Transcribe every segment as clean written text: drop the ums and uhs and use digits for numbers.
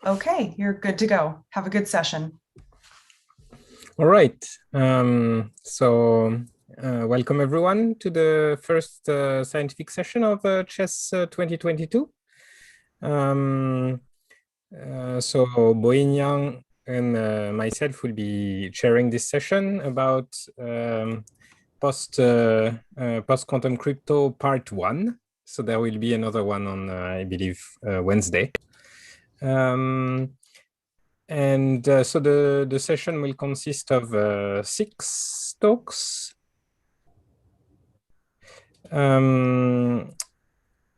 Okay, you're good to go. Have a good session. All right. Welcome everyone to the first scientific session of CHESS 2022. Boyin Yang and myself will be chairing this session about post-quantum crypto part 1. So there will be another one on, I believe, Wednesday. So the session will consist of 6 talks.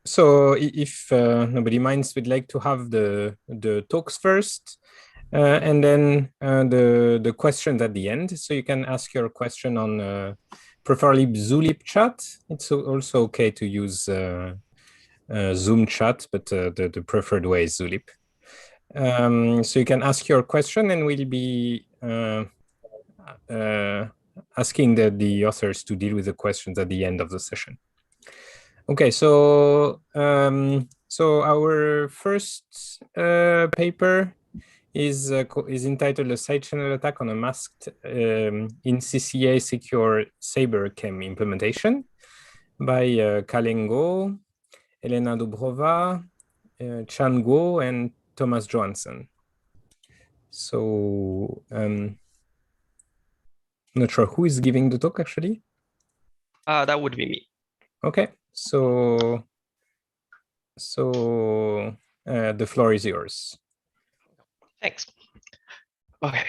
So if nobody minds, we'd like to have the talks first, and then the questions at the end. So you can ask your question on preferably Zulip chat. It's also okay to use Zoom chat, but the preferred way is Zulip. So you can ask your question, and we'll be asking the authors to deal with the questions at the end of the session. Okay, so our first paper is entitled "A Side Channel Attack on a Masked in CCA Secure Saber Chem Implementation" by Kalen Go, Elena Dubrova, Chan Guo, and Thomas Johansson. So I'm not sure who is giving the talk actually. That would be me. Okay, so the floor is yours. Thanks. Okay.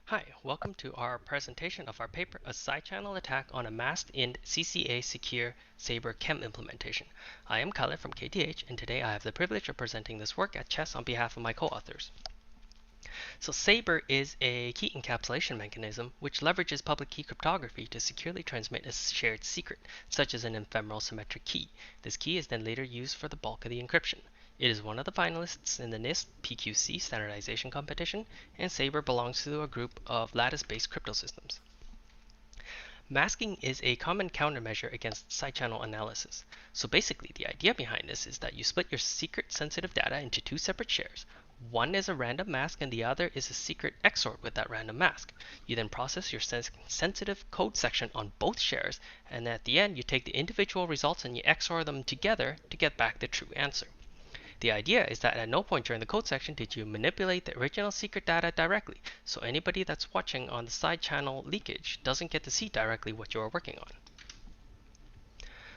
Hi, welcome to our presentation of our paper, A Side Channel Attack on a Masked in CCA Secure Saber Chem Implementation. I am Khaled from KTH, and today I have the privilege of presenting this work at CHESS on behalf of my co-authors. So Saber is a key encapsulation mechanism which leverages public key cryptography to securely transmit a shared secret, such as an ephemeral symmetric key. This key is then later used for the bulk of the encryption. It is one of the finalists in the NIST PQC standardization competition, and Saber belongs to a group of lattice-based crypto systems. Masking is a common countermeasure against side channel analysis. So basically, the idea behind this is that you split your secret sensitive data into 2 separate shares. One is a random mask and the other is a secret XOR with that random mask. You then process your sensitive code section on both shares, and at the end you take the individual results and you XOR them together to get back the true answer. The idea is that at no point during the code section did you manipulate the original secret data directly, so anybody that's watching on the side channel leakage doesn't get to see directly what you are working on.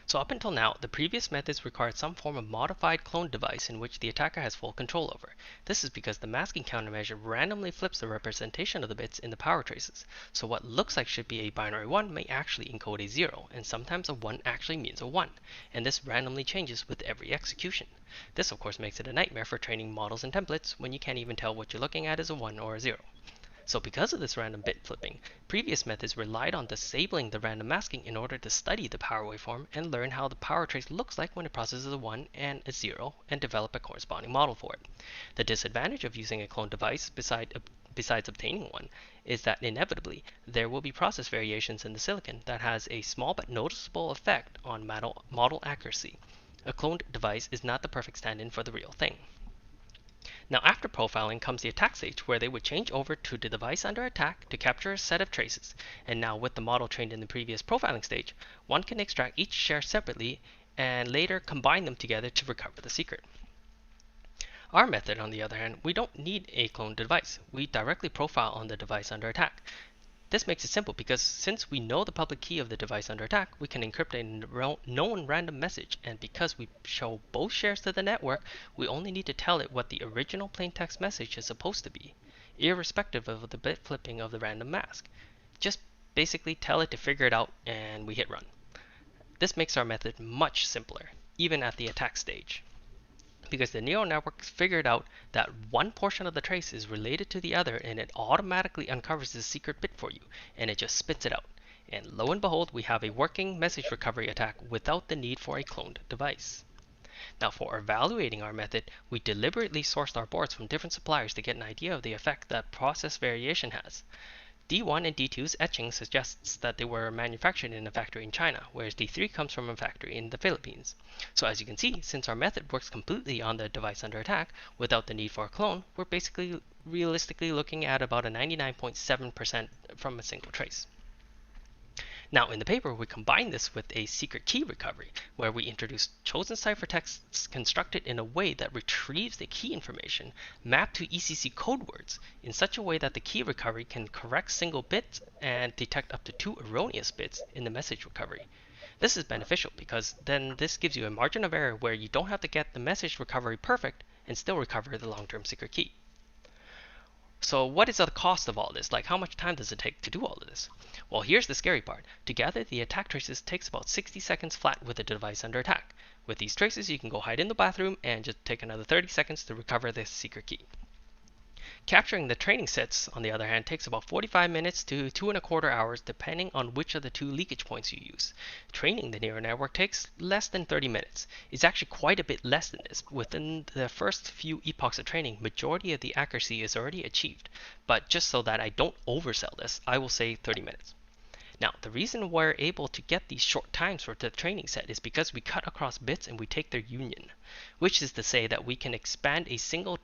So up until now, the previous methods required some form of modified clone device in which the attacker has full control over. This is because the masking countermeasure randomly flips the representation of the bits in the power traces. So what looks like should be a binary 1 may actually encode a 0, and sometimes a 1 actually means a 1. And this randomly changes with every execution. This of course makes it a nightmare for training models and templates when you can't even tell what you're looking at is a 1 or a 0. So because of this random bit flipping, previous methods relied on disabling the random masking in order to study the power waveform and learn how the power trace looks like when it processes a 1 and a 0 and develop a corresponding model for it. The disadvantage of using a clone device besides obtaining one is that inevitably there will be process variations in the silicon that has a small but noticeable effect on model accuracy. A cloned device is not the perfect stand-in for the real thing. Now after profiling comes the attack stage, where they would change over to the device under attack to capture a set of traces. And now with the model trained in the previous profiling stage, one can extract each share separately and later combine them together to recover the secret. Our method, on the other hand, we don't need a cloned device. We directly profile on the device under attack. This makes it simple because since we know the public key of the device under attack, we can encrypt a known random message, and because we show both shares to the network, we only need to tell it what the original plaintext message is supposed to be, irrespective of the bit flipping of the random mask. Just basically tell it to figure it out and we hit run. This makes our method much simpler, even at the attack stage, because the neural network figured out that one portion of the trace is related to the other, and it automatically uncovers the secret bit for you, and it just spits it out. And lo and behold, we have a working message recovery attack without the need for a cloned device. Now for evaluating our method, we deliberately sourced our boards from different suppliers to get an idea of the effect that process variation has. D1 and D2's etching suggests that they were manufactured in a factory in China, whereas D3 comes from a factory in the Philippines. So as you can see, since our method works completely on the device under attack without the need for a clone, we're basically realistically looking at about a 99.7% from a single trace. Now, in the paper, we combine this with a secret key recovery, where we introduce chosen ciphertexts constructed in a way that retrieves the key information mapped to ECC code words in such a way that the key recovery can correct single bits and detect up to 2 erroneous bits in the message recovery. This is beneficial because then this gives you a margin of error where you don't have to get the message recovery perfect and still recover the long-term secret key. So what is the cost of all this? Like, how much time does it take to do all of this? Well, here's the scary part. To gather the attack traces takes about 60 seconds flat with the device under attack. With these traces, you can go hide in the bathroom and just take another 30 seconds to recover this secret key. Capturing the training sets, on the other hand, takes about 45 minutes to 2¼ hours depending on which of the 2 leakage points you use. Training the neural network takes less than 30 minutes. It's actually quite a bit less than this. Within the first few epochs of training, majority of the accuracy is already achieved. But just so that I don't oversell this, I will say 30 minutes. Now, the reason we're able to get these short times for the training set is because we cut across bits and we take their union, which is to say that we can expand a single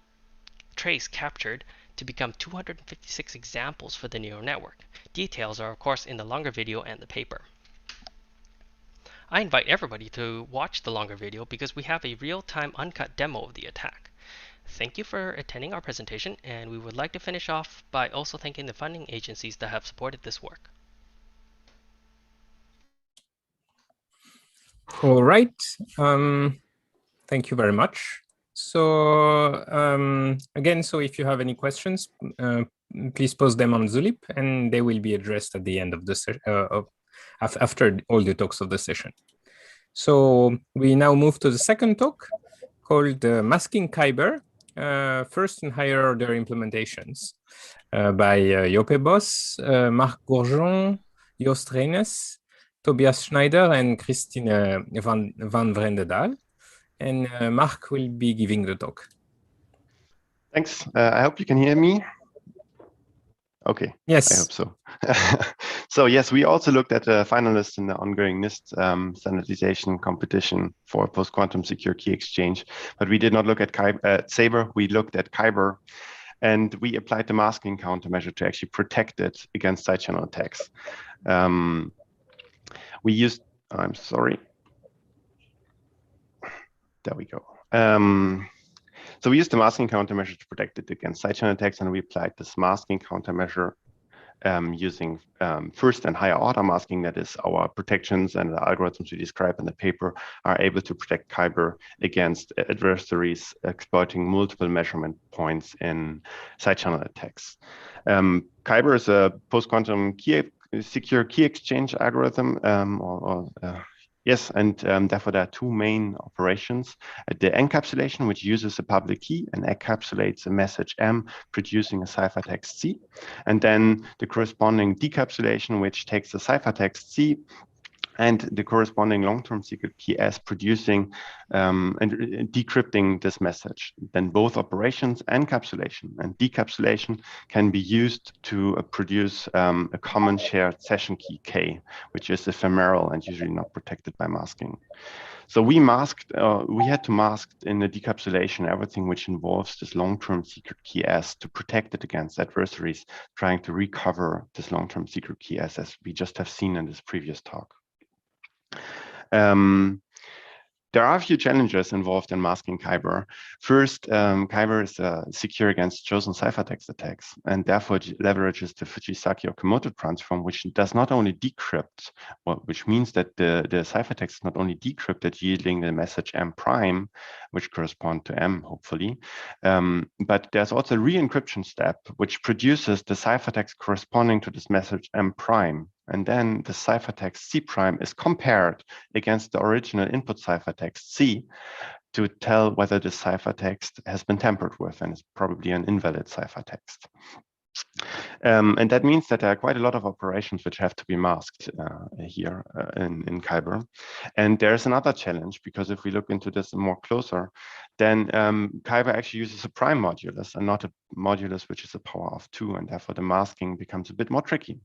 trace captured to become 256 examples for the neural network. Details are of course in the longer video and the paper. I invite everybody to watch the longer video because we have a real-time uncut demo of the attack. Thank you for attending our presentation, and we would like to finish off by also thanking the funding agencies that have supported this work. All right. Thank you very much. So again, so if you have any questions, please post them on Zulip, and they will be addressed at the end of the after all the talks of the session. So we now move to the second talk called Masking Kyber, first and higher order implementations by Joppe Bos, Marc Gourjon, Joost Reines, Tobias Schneider, and Christine van Vrendendaal. And Marc will be giving the talk. Thanks. I hope you can hear me. Okay. Yes. I hope so. So yes, we also looked at the finalists in the ongoing NIST standardization competition for post-quantum secure key exchange, but we did not look at Saber. We looked at Kyber, and we applied the masking countermeasure to actually protect it against side channel attacks. We used, I'm sorry. There we go. So we used the masking countermeasure to protect it against side channel attacks, and we applied this masking countermeasure using first and higher order masking. That is, our protections and the algorithms we describe in the paper are able to protect Kyber against adversaries exploiting multiple measurement points in side channel attacks. Kyber is a post-quantum secure key exchange algorithm, yes, and therefore there are 2 main operations. The encapsulation, which uses a public key and encapsulates a message M, producing a ciphertext C. And then the corresponding decapsulation, which takes the ciphertext C and the corresponding long-term secret key S, producing and decrypting this message. Then both operations, encapsulation and decapsulation, can be used to produce a common shared session key K, which is ephemeral and usually not protected by masking. So we had to mask in the decapsulation everything which involves this long-term secret key S to protect it against adversaries trying to recover this long-term secret key S, as we just have seen in this previous talk. There are a few challenges involved in masking Kyber. First, Kyber is secure against chosen ciphertext attacks, and therefore leverages the Fujisaki-Okamoto transform, which does not only decrypt, which means that the ciphertext is not only decrypted, yielding the message M prime, which correspond to M, hopefully, but there's also a re-encryption step, which produces the ciphertext corresponding to this message M prime. And then the ciphertext C prime is compared against the original input ciphertext C to tell whether the ciphertext has been tampered with and is probably an invalid ciphertext. And that means that there are quite a lot of operations which have to be masked here in Kyber. And there's another challenge, because if we look into this more closer, then Kyber actually uses a prime modulus and not a modulus which is a power of 2, and therefore the masking becomes a bit more tricky.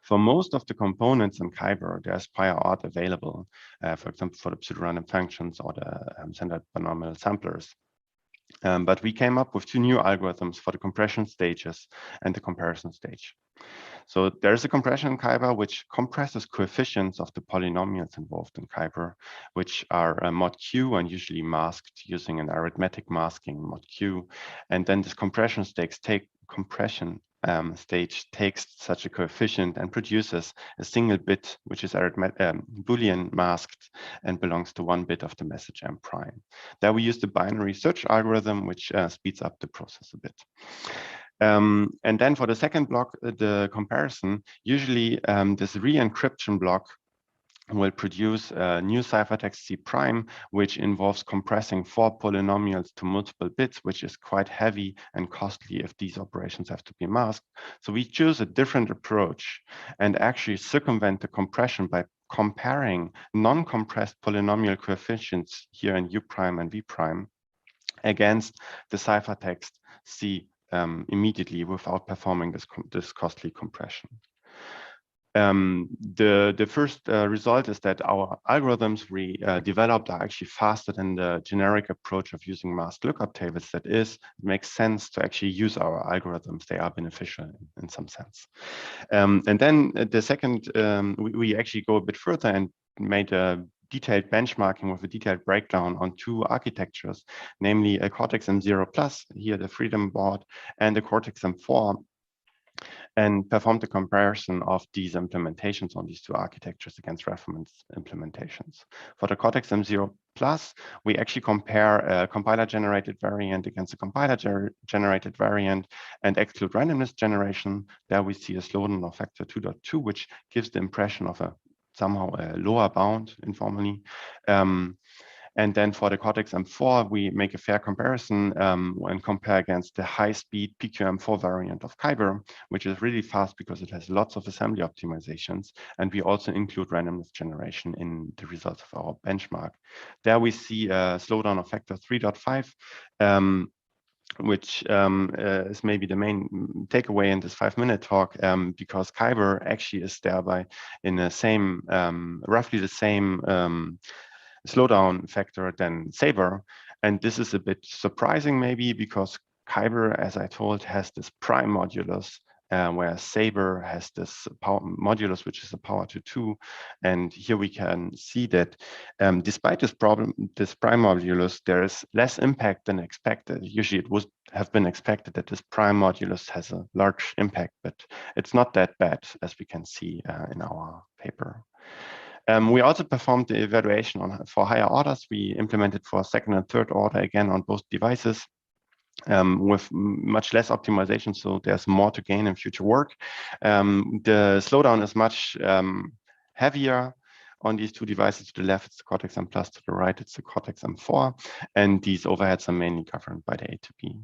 For most of the components in Kyber, there's prior art available, for example, for the pseudorandom functions or the standard binomial samplers. But we came up with 2 new algorithms for the compression stages and the comparison stage. So there's a compression in Kyber which compresses coefficients of the polynomials involved in Kyber, which are mod q and usually masked using an arithmetic masking mod q. And then this compression stage takes such a coefficient and produces a single bit, which is boolean masked and belongs to 1 bit of the message m prime. There we use the binary search algorithm, which speeds up the process a bit. And then for the second block, the comparison, usually this re-encryption block will produce a new ciphertext C prime, which involves compressing 4 polynomials to multiple bits, which is quite heavy and costly if these operations have to be masked. So we choose a different approach and actually circumvent the compression by comparing non-compressed polynomial coefficients here in U prime and V prime against the ciphertext C immediately without performing this costly compression. The first result is that our algorithms we developed are actually faster than the generic approach of using masked lookup tables. That is, it makes sense to actually use our algorithms. They are beneficial in some sense. And then the second, we actually go a bit further and made a detailed benchmarking with a detailed breakdown on 2 architectures, namely a Cortex M0+, here the Freedom board, and the Cortex M4, and performed a comparison of these implementations on these 2 architectures against reference implementations. For the Cortex M0+, we actually compare a compiler-generated variant against a compiler-generated variant and exclude randomness generation. There we see a slowdown of factor 2.2, which gives the impression of somehow a lower bound informally. And then for the Cortex M4, we make a fair comparison and compare against the high-speed PQM4 variant of Kyber, which is really fast because it has lots of assembly optimizations. And we also include randomness generation in the results of our benchmark. There we see a slowdown of factor 3.5, which is maybe the main takeaway in this 5-minute talk, because Kyber actually is thereby in the same, roughly the same slowdown factor than Saber. And this is a bit surprising maybe because Kyber, as I told, has this prime modulus, whereas Saber has this power modulus, which is a power to 2. And here we can see that despite this problem, this prime modulus, there is less impact than expected. Usually it would have been expected that this prime modulus has a large impact, but it's not that bad, as we can see in our paper. We also performed the evaluation for higher orders. We implemented for 2nd and 3rd order again on both devices with much less optimization, so there's more to gain in future work. The slowdown is much heavier on these 2 devices. To the left, it's the Cortex M+, to the right, it's the Cortex M4, and these overheads are mainly governed by the A to B.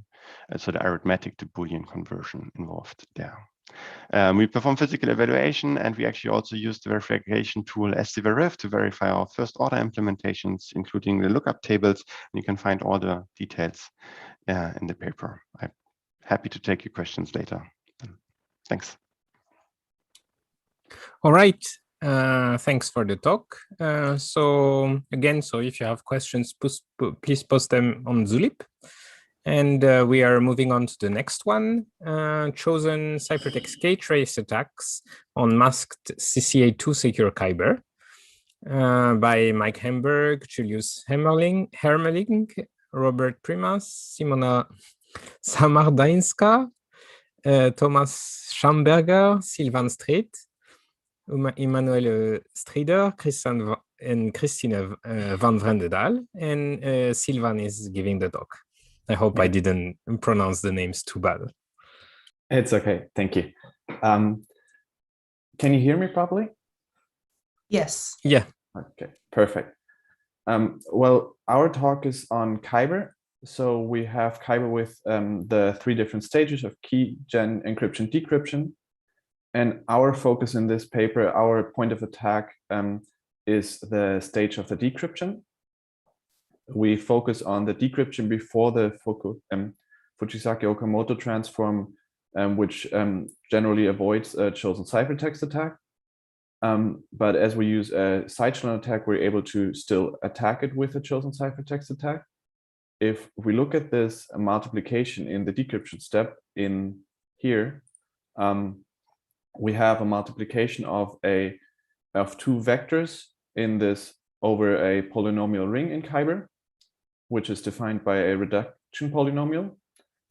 So the arithmetic to Boolean conversion involved there. We perform physical evaluation, and we actually also use the verification tool s-2 to verify our 1st order implementations, including the lookup tables. And you can find all the details in the paper. I'm happy to take your questions later. Thanks. All right. Thanks for the talk. So if you have questions, please post them on Zulip. And we are moving on to the next one, chosen ciphertext K-trace attacks on masked CCA2 secure Kyber by Mike Hamburg, Julius Hermeling, Robert Primas, Simona Samardańska, Thomas Schamberger, Sylvan Street, Emmanuel Strider, Christine van Vrendedal, and Sylvan is giving the talk. I hope I didn't pronounce the names too bad. It's okay. Thank you. Can you hear me properly? Yes. Yeah. Okay, perfect. Well, our talk is on Kyber. So we have Kyber with the 3 different stages of key, gen, encryption, decryption. And our focus in this paper, our point of attack is the stage of the decryption. we focus on the decryption before the Fujisaki-Okamoto transform, which generally avoids a chosen ciphertext attack. But as we use a side channel attack, we're able to still attack it with a chosen ciphertext attack. If we look at this multiplication in the decryption step in here, we have a multiplication of two vectors in this over a polynomial ring in Kyber, which is defined by a reduction polynomial.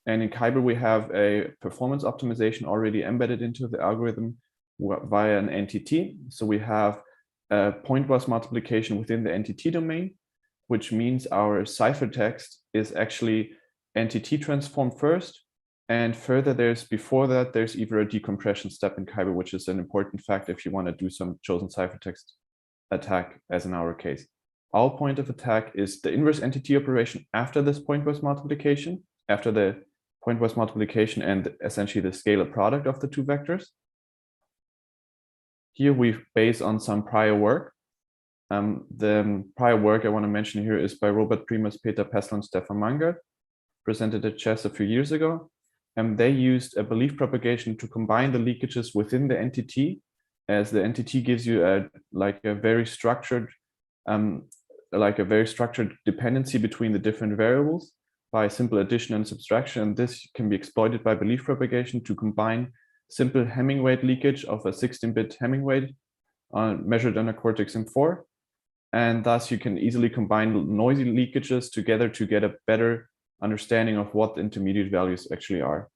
And in Kyber, we have a performance optimization already embedded into the algorithm via an NTT. So we have a pointwise multiplication within the NTT domain, which means our ciphertext is actually NTT transform first. And further, before that, there's either a decompression step in Kyber, which is an important fact if you want to do some chosen ciphertext attack, as in our case. Our point of attack is the inverse NTT operation after this pointwise multiplication, and essentially the scalar product of the two vectors. Here we base on some prior work. The prior work I want to mention here is by Robert Primus, Peter Pessler, and Stefan Mangard, presented at CHESS a few years ago. And they used a belief propagation to combine the leakages within the NTT, as the NTT gives you a very structured dependency between the different variables by simple addition and subtraction. And this can be exploited by belief propagation to combine simple Hamming weight leakage of a 16-bit Hamming weight measured on a Cortex M4. And thus you can easily combine noisy leakages together to get a better understanding of what the intermediate values actually are.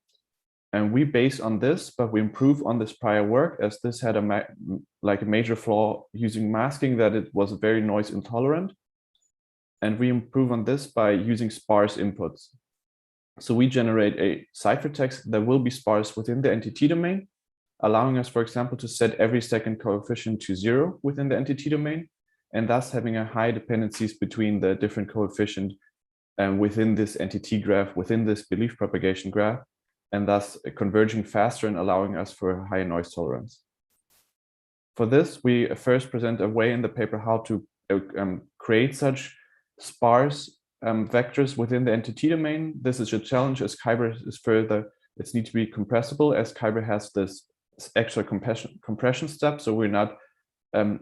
And we base on this, but we improve on this prior work, as this had a major flaw using masking, that it was very noise intolerant. And we improve on this by using sparse inputs. So we generate a ciphertext that will be sparse within the NTT domain, allowing us, for example, to set every second coefficient to 0 within the NTT domain, and thus having a high dependencies between the different coefficient within this NTT graph, within this belief propagation graph, and thus converging faster and allowing us for a higher noise tolerance. For this, we first present a way in the paper how to create such sparse vectors within the NTT domain. This is a challenge, as Kyber is it needs to be compressible, as Kyber has this extra compression step, so we're not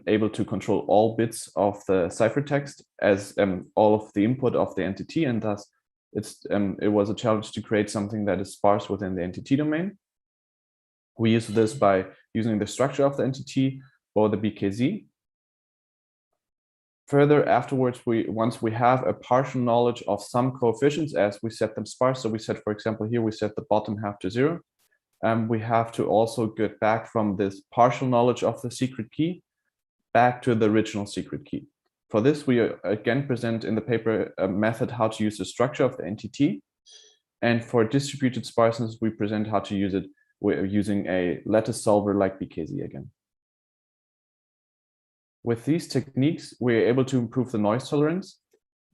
able to control all bits of the ciphertext as all of the input of the entity, and thus it was a challenge to create something that is sparse within the NTT domain. We use this by using the structure of the entity or the BKZ. Further, afterwards, once we have a partial knowledge of some coefficients, as we set them sparse, so we set, for example, here we set the bottom half to 0. We have to also get back from this partial knowledge of the secret key back to the original secret key. For this, we again present in the paper a method how to use the structure of the NTT. And for distributed sparseness, we present how to use it using a lattice solver like BKZ again. With these techniques, we're able to improve the noise tolerance.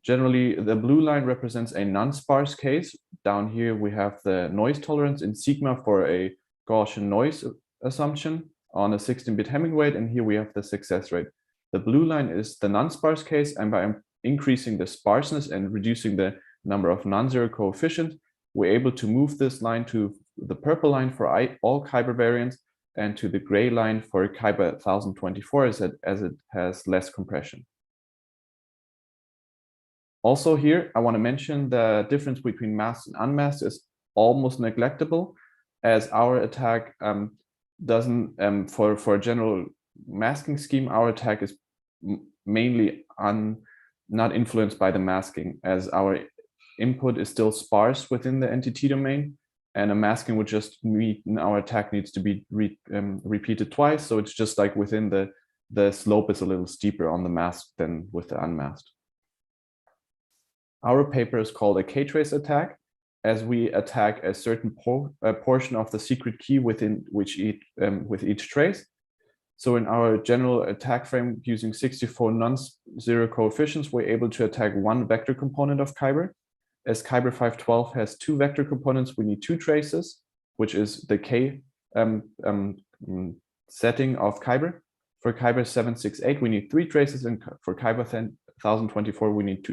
Generally, the blue line represents a non-sparse case. Down here, we have the noise tolerance in sigma for a Gaussian noise assumption on a 16-bit Hamming weight, and here we have the success rate. The blue line is the non-sparse case, and by increasing the sparseness and reducing the number of non-zero coefficients, we're able to move this line to the purple line for all Kyber variants, and to the gray line for Kyber 1024 as it has less compression. Also here, I want to mention the difference between masked and unmasked is almost neglectable, as our attack doesn't, for a general masking scheme, our attack is mainly not influenced by the masking, as our input is still sparse within the NTT domain, and a masking would just mean our attack needs to be repeated twice. So it's just like within the slope is a little steeper on the masked than with the unmasked. Our paper is called a K-trace attack, as we attack a certain portion of the secret key within with each trace. So in our general attack frame using 64 non-zero coefficients, we're able to attack one vector component of Kyber. As Kyber 512 has two vector components, we need two traces, which is the K setting of Kyber. For Kyber 768, we need three traces, and for Kyber 1024, we need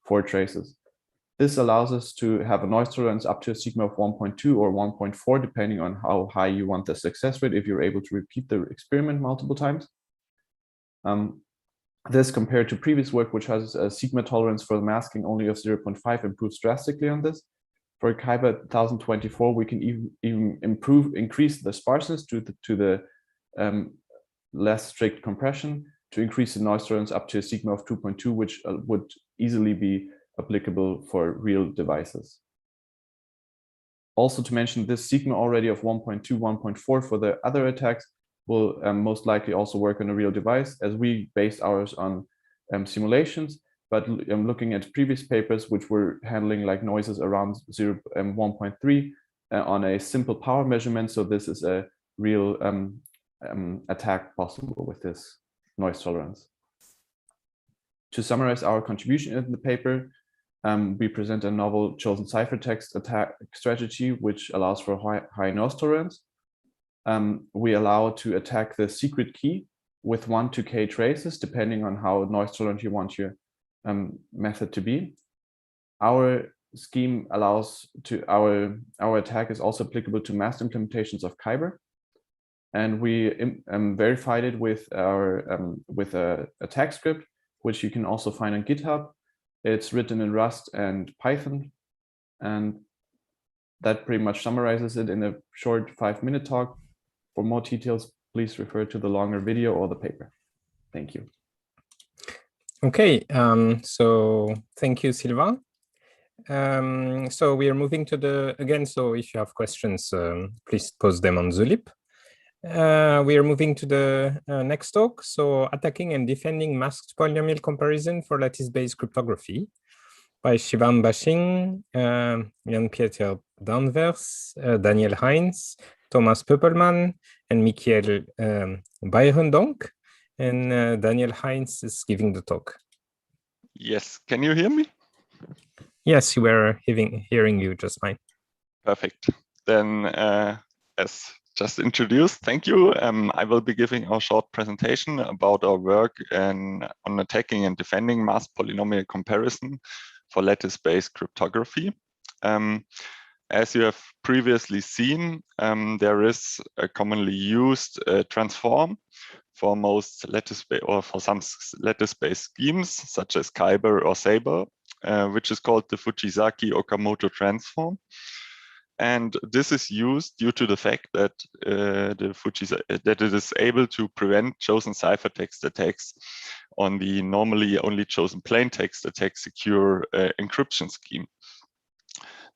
4 traces. This allows us to have a noise tolerance up to a sigma of 1.2 or 1.4, depending on how high you want the success rate, if you're able to repeat the experiment multiple times. This, compared to previous work, which has a sigma tolerance for the masking only of 0.5, improves drastically on this. For Kyber 1024, we can even increase the sparseness to the less strict compression to increase the noise tolerance up to a sigma of 2.2, which would easily be applicable for real devices. Also to mention, this sigma already of 1.2, 1.4 for the other attacks will most likely also work on a real device, as we based ours on simulations. But looking at previous papers, which were handling like noises around 1.3 on a simple power measurement, so this is a real attack possible with this noise tolerance. To summarize our contribution in the paper, we present a novel chosen ciphertext attack strategy, which allows for high noise tolerance. We allow to attack the secret key with 1 to k traces, depending on how noise tolerant you want your method to be. Our scheme allows to our attack is also applicable to masked implementations of Kyber, and we verified it with our with a attack script, which you can also find on GitHub. It's written in Rust and Python, and that pretty much summarizes it in a short 5-minute talk. For more details, please refer to the longer video or the paper. Thank you. Okay, so thank you, Silva. So we are moving to the, again, so if you have questions, please post them on Zulip. We are moving to the next talk, so attacking and defending masked polynomial comparison for lattice-based cryptography by Shivam Bashing, Jan-Pieter Danvers, Daniel Heinz, Thomas Pöppelmann, and Michael Beirendonk. And Daniel Heinz is giving the talk. Yes, can you hear me? Yes, you were hearing you just fine. Perfect. Then, as just introduced, thank you. I will be giving a short presentation about our work on attacking and defending masked polynomial comparison for lattice-based cryptography. As you have previously seen, there is a commonly used transform for most lattice-based or for some lattice-based schemes, such as Kyber or Saber, which is called the Fujisaki-Okamoto transform. And this is used due to the fact that that it is able to prevent chosen ciphertext attacks on the normally only chosen plaintext attack secure encryption scheme.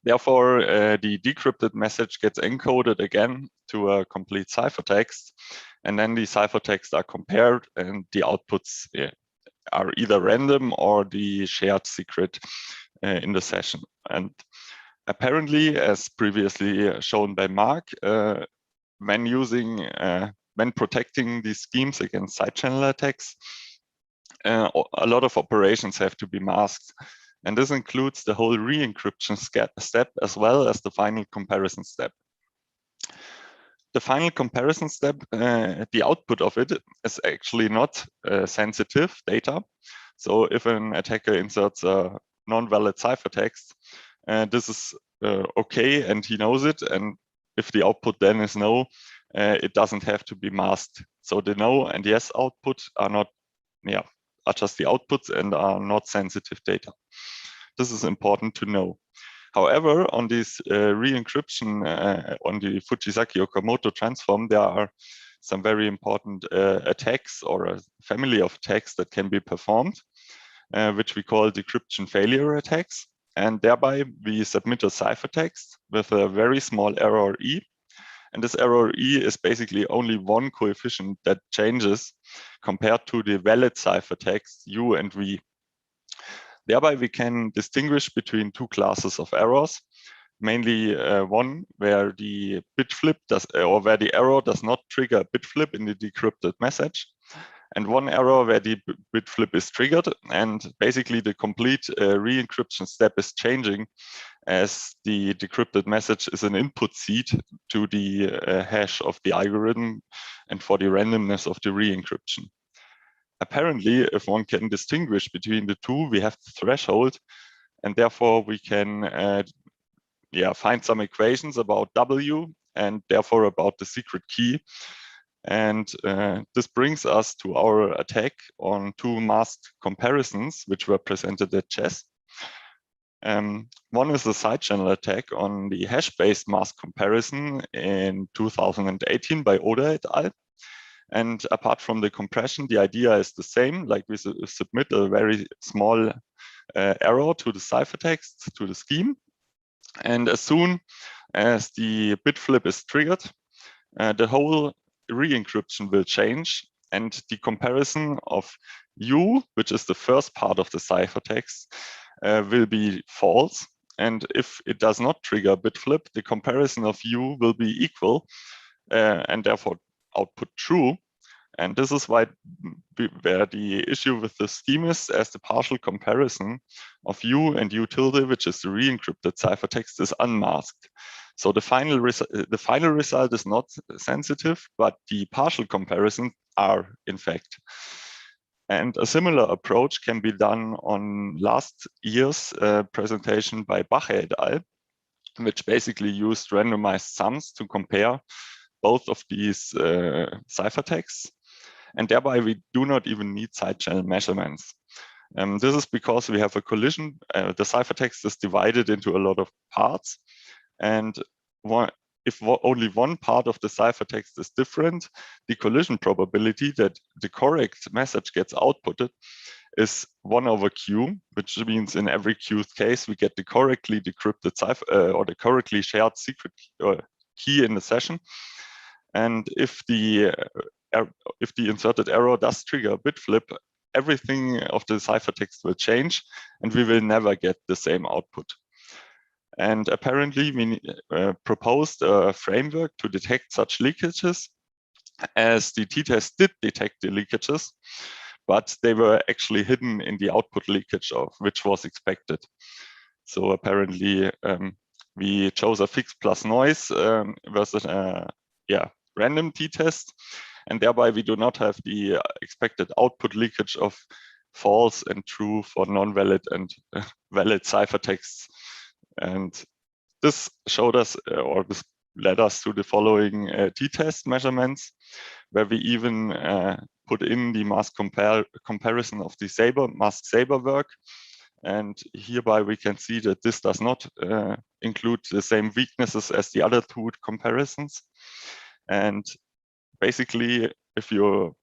Therefore, the decrypted message gets encoded again to a complete ciphertext, and then the ciphertexts are compared, and the outputs are either random or the shared secret in the session. And apparently, as previously shown by Mark, when protecting these schemes against side channel attacks, a lot of operations have to be masked. And this includes the whole re-encryption step as well as the final comparison step. The final comparison step, the output of it is actually not sensitive data. So if an attacker inserts a non-valid ciphertext, this is okay and he knows it. And if the output then is no, it doesn't have to be masked. So the no and yes output are not, are just the outputs and are not sensitive data. This is important to know. However, on this re-encryption on the Fujisaki-Okamoto transform, there are some very important attacks or a family of attacks that can be performed, which we call decryption failure attacks. And thereby we submit a ciphertext with a very small error E. And this error E is basically only one coefficient that changes compared to the valid ciphertext U and V. Thereby we can distinguish between two classes of errors, mainly one where the bit flip or where the error does not trigger a bit flip in the decrypted message, and one error where the bit flip is triggered, and basically the complete re-encryption step is changing as the decrypted message is an input seed to the hash of the algorithm and for the randomness of the re-encryption. apparently, if one can distinguish between the two, we have the threshold, and therefore we can find some equations about W and therefore about the secret key. And this brings us to our attack on two masked comparisons, which were presented at chess. One is the side channel attack on the hash-based mask comparison in 2018 by Oda et al. And apart from the compression, the idea is the same, like we submit a very small error to the ciphertext, to the scheme. And as soon as the bit flip is triggered, the whole re-encryption will change, and the comparison of U, which is the first part of the ciphertext, will be false. And if it does not trigger bit flip, the comparison of U will be equal and therefore output true. And this is where the issue with the scheme is, as the partial comparison of U and U tilde, which is the re-encrypted ciphertext, is unmasked. So the final result is not sensitive, but the partial comparisons are in fact. And a similar approach can be done on last year's presentation by Bache et al., which basically used randomized sums to compare both of these ciphertexts. And thereby we do not even need side channel measurements. This is because we have a collision. The ciphertext is divided into a lot of parts. And if only one part of the ciphertext is different, the collision probability that the correct message gets outputted is 1/q, which means in every qth case, we get the correctly decrypted cipher or the correctly shared secret key in the session. And if the inserted error does trigger a bit flip, everything of the ciphertext will change, and we will never get the same output. And apparently, we proposed a framework to detect such leakages, as the t-test did detect the leakages, but they were actually hidden in the output leakage of which was expected. So apparently, we chose a fixed plus noise versus random t-test, and thereby we do not have the expected output leakage of false and true for non-valid and valid ciphertexts. And this showed us, or this led us to the following t-test measurements, where we even put in the mask comparison of the mask Saber work. And hereby we can see that this does not include the same weaknesses as the other two comparisons. And basically, if you're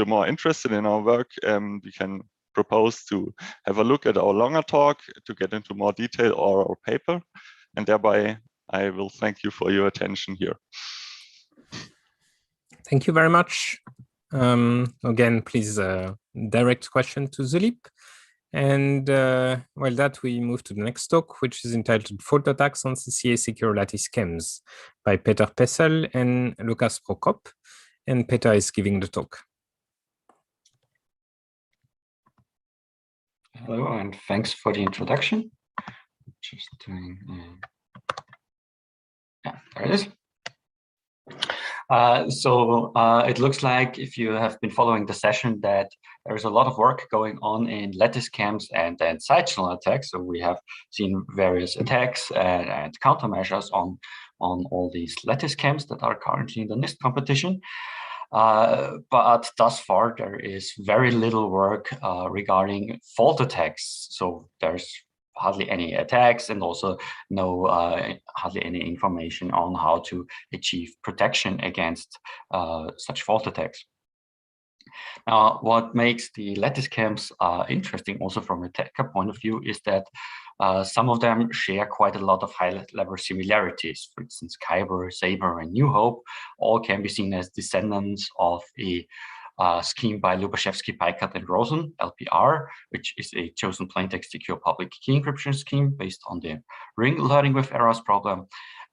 more interested in our work, we can propose to have a look at our longer talk to get into more detail or our paper. And thereby, I will thank you for your attention here. Thank you very much. Again, please direct question to Zulip. And while that, we move to the next talk, which is entitled Fault Attacks on CCA Secure Lattice Schemes by Peter Pessel and Lukas Prokop. And Peter is giving the talk. Hello, and thanks for the introduction. Just doing, yeah, there it is. It looks like, if you have been following the session, that there is a lot of work going on in lattice scams and side channel attacks. So we have seen various attacks and countermeasures on all these lattice scams that are currently in the NIST competition. But thus far, there is very little work regarding fault attacks. So there's hardly any attacks, and also hardly any information on how to achieve protection against such fault attacks. Now, what makes the lattice scams interesting, also from a attacker point of view, is that some of them share quite a lot of high-level similarities. For instance, Kyber, Saber, and New Hope all can be seen as descendants of a scheme by Lubashevsky, Peikat, and Rosen, LPR, which is a chosen plaintext secure public key encryption scheme based on the ring learning with errors problem.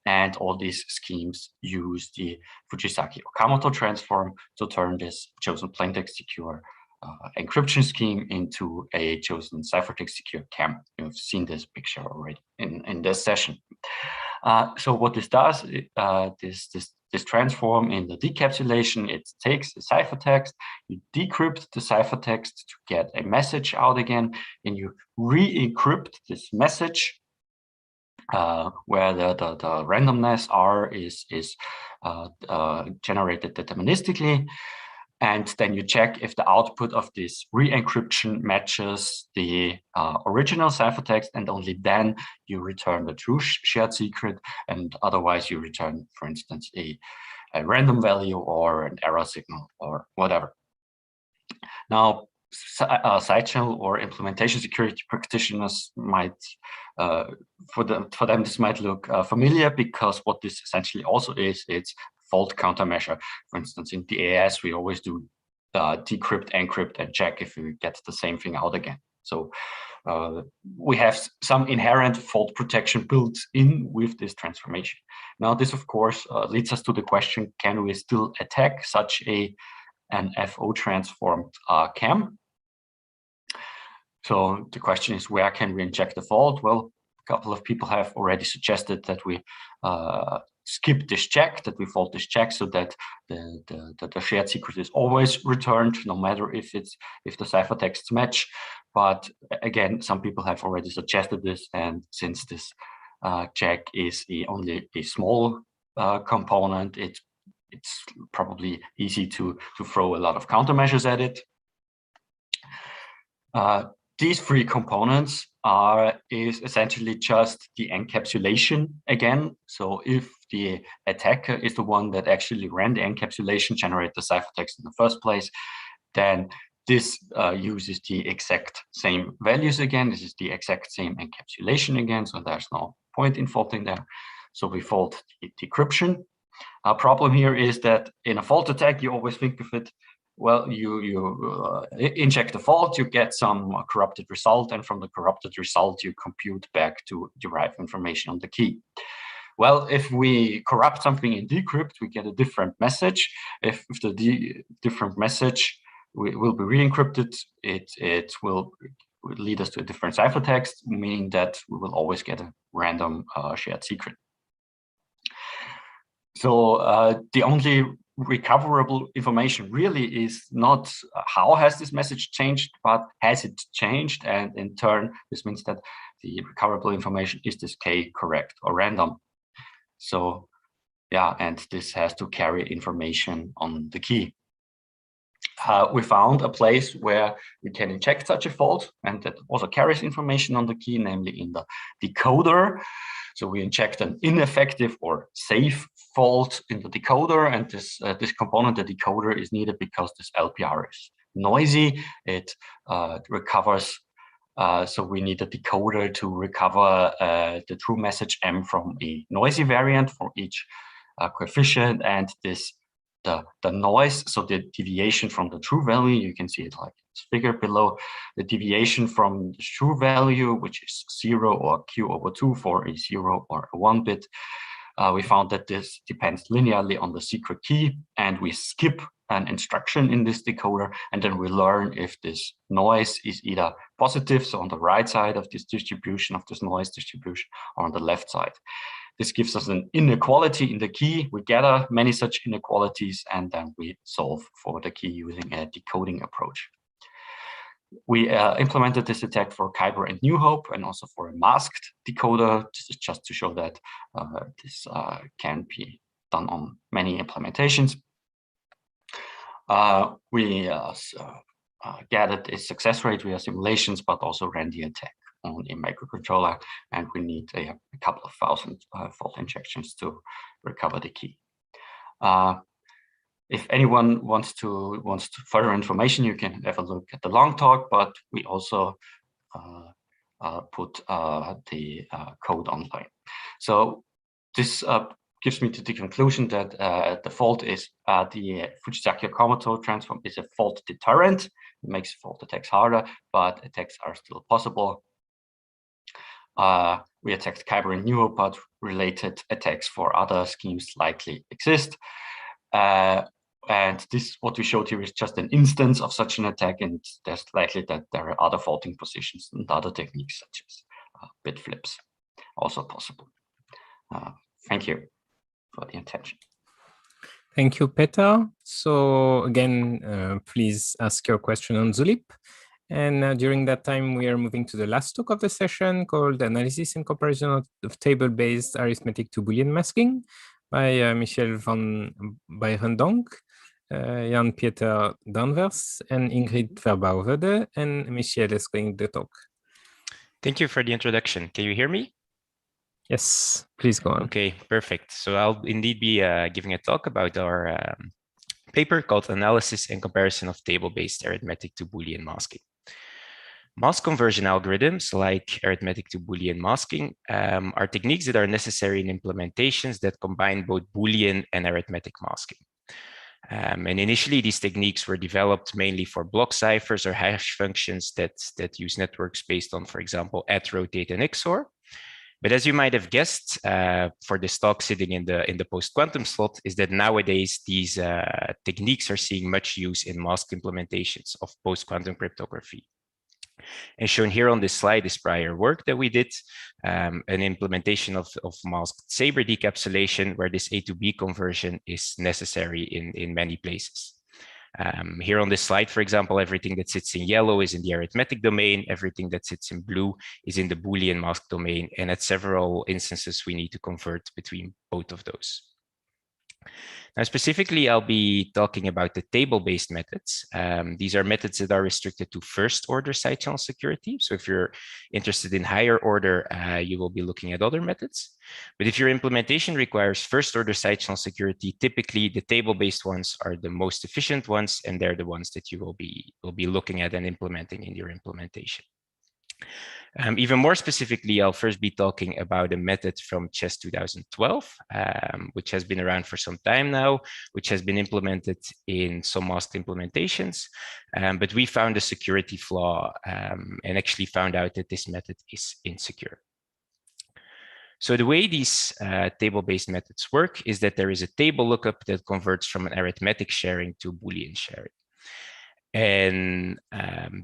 And all these schemes use the Fujisaki-Okamoto transform to turn this chosen plaintext secure encryption scheme into a chosen ciphertext secure CAM. You've seen this picture already in this session. So what this does, this transform in the decapsulation, it takes the ciphertext, you decrypt the ciphertext to get a message out again, and you re-encrypt this message where the randomness R is generated deterministically. And then you check if the output of this re-encryption matches the original ciphertext, and only then you return the true shared secret, and otherwise you return, for instance, a random value or an error signal or whatever. Now, side channel or implementation security practitioners might, for them, this might look familiar, because what this essentially also is, it's fault countermeasure. For instance, in DAS, we always do decrypt, encrypt, and check if we get the same thing out again. So we have some inherent fault protection built in with this transformation. Now, this, of course, leads us to the question, can we still attack such an FO transformed CAM? So the question is, where can we inject the fault? Well, a couple of people have already suggested that we skip this check, that we fault this check, so that the shared secret is always returned, no matter if the ciphertexts match. But again, some people have already suggested this, and since this check is only a small component, it's probably easy to throw a lot of countermeasures at it. These three components is essentially just the encapsulation again. So if the attacker is the one that actually ran the encapsulation, generate the ciphertext in the first place, then this uses the exact same values again. This is the exact same encapsulation again, so there's no point in faulting there. So we fault the decryption. Our problem here is that in a fault attack, you always think of it, well, you inject the fault, you get some corrupted result, and from the corrupted result, you compute back to derive information on the key. Well, if we corrupt something in decrypt, we get a different message. If the different message will be re-encrypted, it will lead us to a different ciphertext, meaning that we will always get a random shared secret. So the only recoverable information really is not how has this message changed, but has it changed? And in turn, this means that the recoverable information is this K correct or random. So yeah, and this has to carry information on the key. We found a place where we can inject such a fault, and that also carries information on the key, namely in the decoder. So we inject an ineffective or safe fault in the decoder, and this component, the decoder, is needed because this LPR is noisy. It recovers, so we need a decoder to recover the true message M from a noisy variant for each coefficient, and the noise, so the deviation from the true value, you can see it like this figure below, the deviation from the true value, which is 0 or Q/2 for a 0 or a 1 bit. We found that this depends linearly on the secret key, and we skip an instruction in this decoder, and then we learn if this noise is either positive, so on the right side of this distribution, of this noise distribution, or on the left side. This gives us an inequality in the key. We gather many such inequalities, and then we solve for the key using a decoding approach. We implemented this attack for Kyber and New Hope, and also for a masked decoder. This is just to show that this can be done on many implementations. We gathered a success rate via simulations, but also ran the attack on a microcontroller, and we need a couple of thousand fault injections to recover the key. If anyone wants to further information, you can have a look at the long talk, but we also put the code online. So this gives me to the conclusion that the fault is the Fujisaki Okamoto transform is a fault deterrent. It makes fault attacks harder, but attacks are still possible. We attacked Kyber and New Hope, but related attacks for other schemes likely exist. And this, what we showed here, is just an instance of such an attack, and there's likely that there are other faulting positions and other techniques such as bit flips also possible. Thank you for the attention. Thank you, Peter. So again, please ask your question on Zulip. And during that time, we are moving to the last talk of the session called Analysis and Comparison of Table-Based Arithmetic to Boolean Masking by Michel van Beirendonck, Jan-Pieter Danvers, and Ingrid Verbouwede. And Michel is going to talk. Thank you for the introduction. Can you hear me? Yes, please go on. Okay, perfect. So I'll indeed be giving a talk about our paper called Analysis and Comparison of Table-Based Arithmetic to Boolean Masking. Mask conversion algorithms, like arithmetic to Boolean masking, are techniques that are necessary in implementations that combine both Boolean and arithmetic masking. And initially, these techniques were developed mainly for block ciphers or hash functions that use networks based on, for example, add, rotate, and XOR. But as you might have guessed, for this talk sitting in the post-quantum slot, is that nowadays these techniques are seeing much use in mask implementations of post-quantum cryptography. And shown here on this slide is prior work that we did, an implementation of masked Saber decapsulation, where this A to B conversion is necessary in many places. Here on this slide, for example, everything that sits in yellow is in the arithmetic domain, everything that sits in blue is in the Boolean mask domain, and at several instances, we need to convert between both of those. Now, specifically, I'll be talking about the table-based methods. These are methods that are restricted to first-order side channel security. So if you're interested in higher order, you will be looking at other methods. But if your implementation requires first-order side channel security, typically the table-based ones are the most efficient ones, and they're the ones that you will be looking at and implementing in your implementation. Even more specifically, I'll first be talking about a method from CHES 2012, which has been around for some time now, which has been implemented in some masked implementations. But we found a security flaw and actually found out that this method is insecure. So the way these table-based methods work is that there is a table lookup that converts from an arithmetic sharing to Boolean sharing. And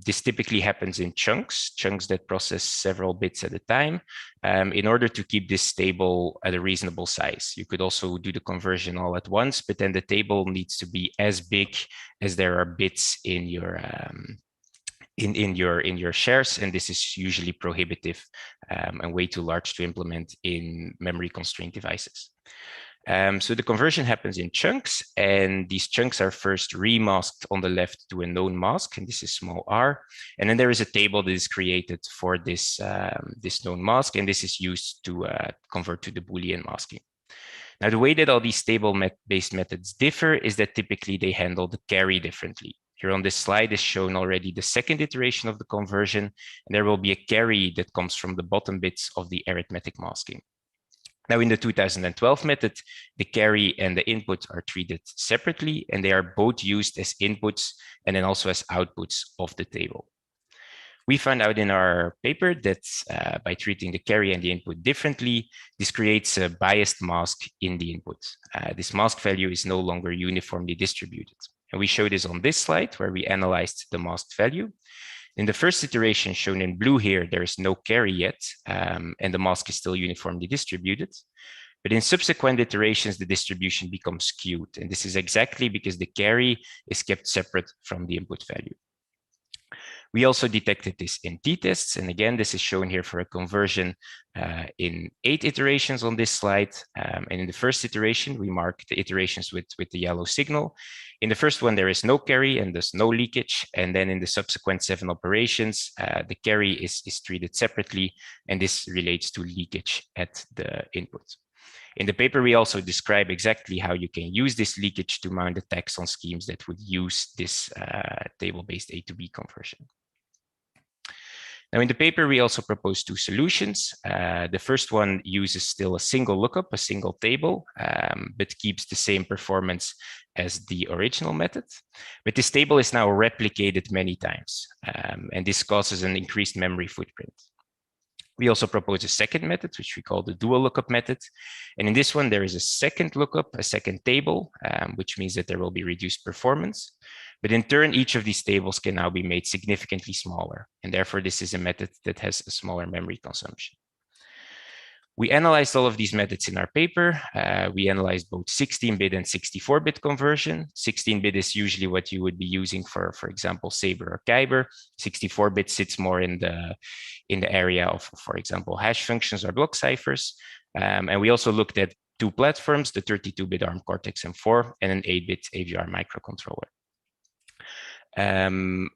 this typically happens in chunks that process several bits at a time in order to keep this table at a reasonable size. You could also do the conversion all at once, but then the table needs to be as big as there are bits in your shares, and this is usually prohibitive and way too large to implement in memory constrained devices. So the conversion happens in chunks, and these chunks are first remasked on the left to a known mask, and this is small r. And then there is a table that is created for this, this known mask, and this is used to convert to the Boolean masking. Now, the way that all these table-based methods differ is that typically they handle the carry differently. Here on this slide is shown already the second iteration of the conversion, and there will be a carry that comes from the bottom bits of the arithmetic masking. Now, in the 2012 method, the carry and the input are treated separately, and they are both used as inputs and then also as outputs of the table. We found out in our paper that by treating the carry and the input differently, this creates a biased mask in the input. This mask value is no longer uniformly distributed. And we show this on this slide where we analyzed the masked value. In the first iteration shown in blue here, there is no carry yet, and the mask is still uniformly distributed. But in subsequent iterations, the distribution becomes skewed. And this is exactly because the carry is kept separate from the input value. We also detected this in t-tests. And again, this is shown here for a conversion in 8 iterations on this slide. And in the first iteration, we mark the iterations with the yellow signal. In the first one, there is no carry and there's no leakage. And then in the subsequent 7 operations, the carry is treated separately. And this relates to leakage at the input. In the paper, we also describe exactly how you can use this leakage to mount attacks on schemes that would use this table-based A to B conversion. Now, in the paper, we also propose 2 solutions. The first one uses still a single lookup, a single table, but keeps the same performance as the original method. But this table is now replicated many times, and this causes an increased memory footprint. We also propose a second method, which we call the dual lookup method. And in this one, there is a second lookup, a second table, which means that there will be reduced performance. But in turn, each of these tables can now be made significantly smaller. And therefore, this is a method that has a smaller memory consumption. We analyzed all of these methods in our paper. We analyzed both 16-bit and 64-bit conversion. 16-bit is usually what you would be using for example, Saber or Kyber. 64-bit sits more in the area of, for example, hash functions or block ciphers. And we also looked at two platforms, the 32-bit ARM Cortex-M4 and an 8-bit AVR microcontroller.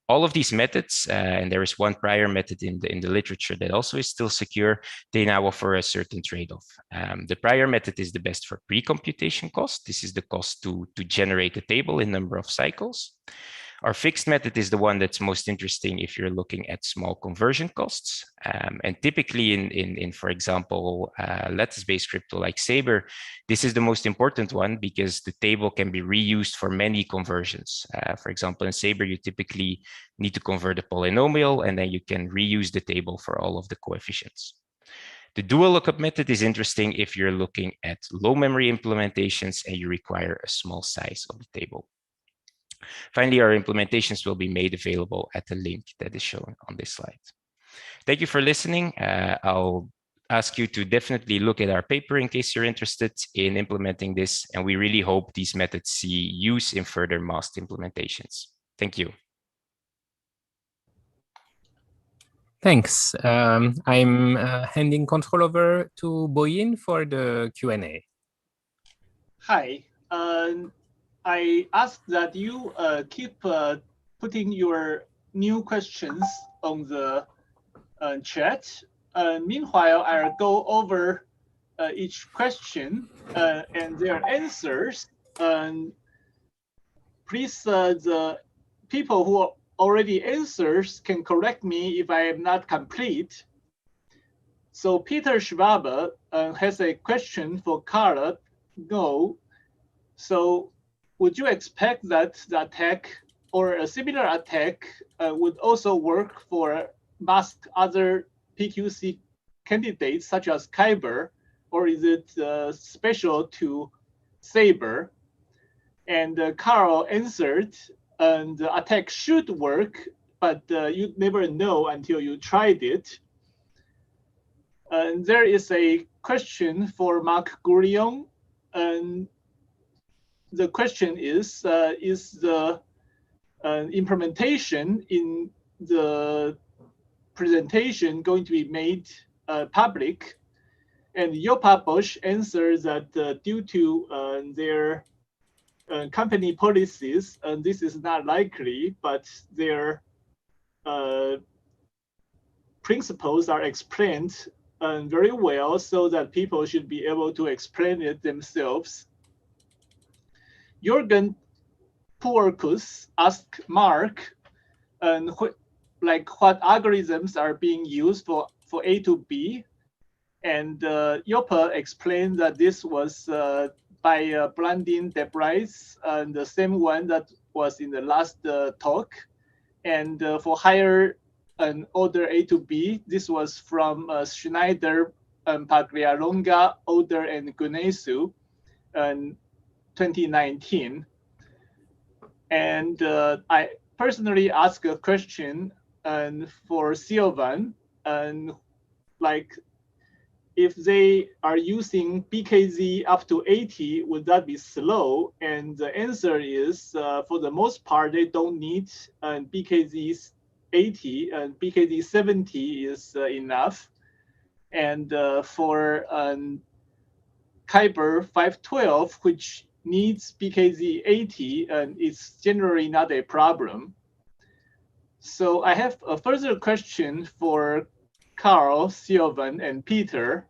All of these methods, and there is one prior method in the literature that also is still secure, they now offer a certain trade-off. The prior method is the best for pre-computation cost. This is the cost to generate a table in number of cycles. Our fixed method is the one that's most interesting if you're looking at small conversion costs. And typically in for example, lattice-based crypto like Saber, this is the most important one because the table can be reused for many conversions. For example, in Saber, you typically need to convert a polynomial and then you can reuse the table for all of the coefficients. The dual lookup method is interesting if you're looking at low memory implementations and you require a small size of the table. Finally, our implementations will be made available at the link that is shown on this slide. Thank you for listening. I'll ask you to definitely look at our paper in case you're interested in implementing this, and we really hope these methods see use in further masked implementations. Thank you. Thanks. I'm handing control over to Boyin for the Q&A. Hi. I ask that you keep putting your new questions on the chat. Meanwhile, I'll go over each question and their answers. Please, the people who already answers can correct me if I am not complete. So Peter Schwabe has a question for Carla. No. So would you expect that the attack or a similar attack would also work for mask other PQC candidates such as Kyber, or is it special to Saber? And Carl answered, and the attack should work, but you never know until you tried it. And there is a question for Mark Gurion, and the question is the implementation in the presentation going to be made public? And Yopa Bosch answers that due to their company policies, this is not likely, but their principles are explained very well so that people should be able to explain it themselves. Jürgen Puerkus asked Mark, what algorithms are being used for A to B, and Yopa explained that this was by Blandin Debris, and the same one that was in the last talk. And for higher order A to B, this was from Schneider, Pagliaronga, Oder, and Gunesu, 2019. And I personally asked a question for Sylvan, and like if they are using BKZ up to 80, would that be slow? And the answer is, for the most part, they don't need BKZ 80, and BKZ 70 is enough. And for Kyber 512, which needs BKZ 80, and it's generally not a problem. So I have a further question for Carl, Sylvan, and Peter.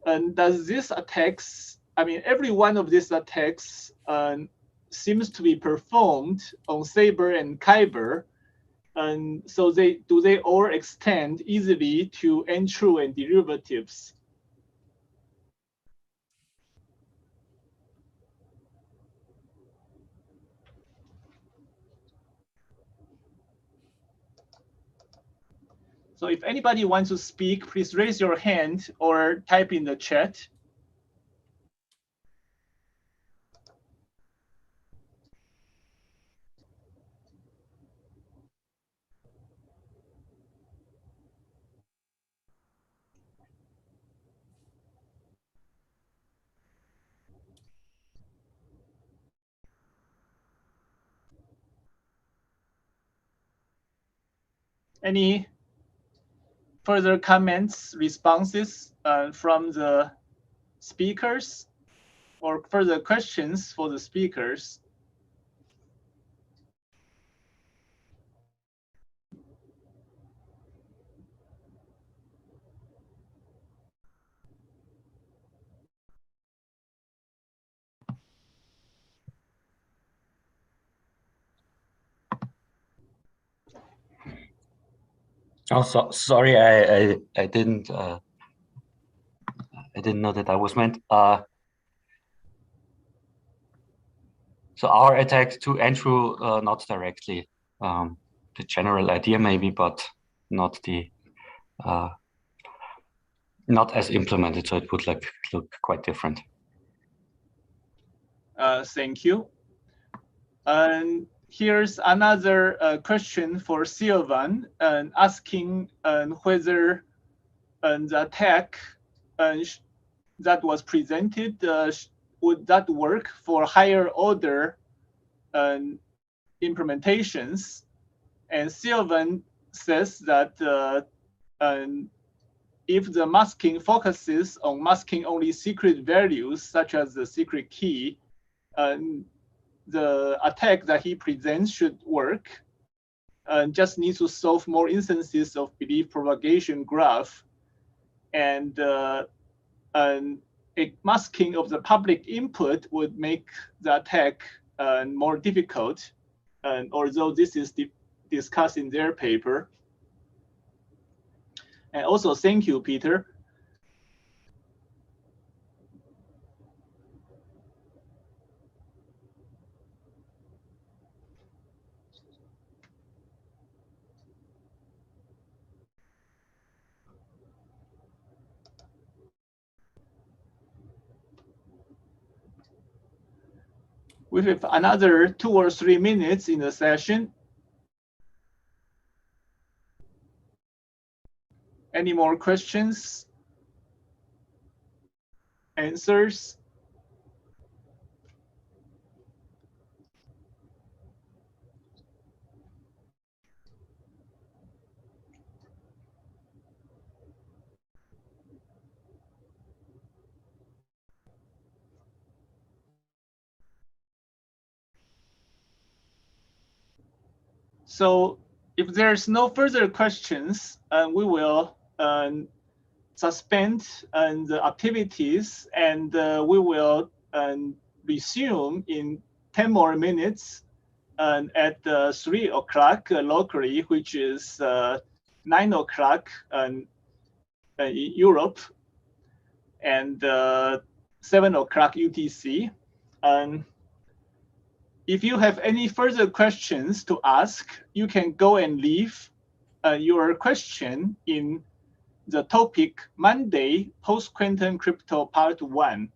And does this attacks, I mean, every one of these attacks seems to be performed on Saber and Kyber. And so do they all extend easily to n-true and derivatives? So if anybody wants to speak, please raise your hand or type in the chat. Any further comments, responses from the speakers, or further questions for the speakers? Oh, sorry, I didn't know that I was meant. So our attacks to and through, not directly. The general idea maybe, but not the not as implemented. So it would look quite different. Thank you. And here's another question for Sylvan, asking whether the attack that was presented, would that work for higher order implementations? And Sylvan says that if the masking focuses on masking only secret values, such as the secret key, the attack that he presents should work, and just needs to solve more instances of belief propagation graph. And a masking of the public input would make the attack more difficult, although this is discussed in their paper. And also, thank you, Peter. We have another 2 or 3 minutes in the session. Any more questions? Answers? So if there's no further questions, we will suspend the activities, and we will resume in 10 more minutes at 3 o'clock locally, which is 9 o'clock in Europe, and 7 o'clock UTC. If you have any further questions to ask, you can go and leave your question in the topic Monday Post-Quantum Crypto Part 1.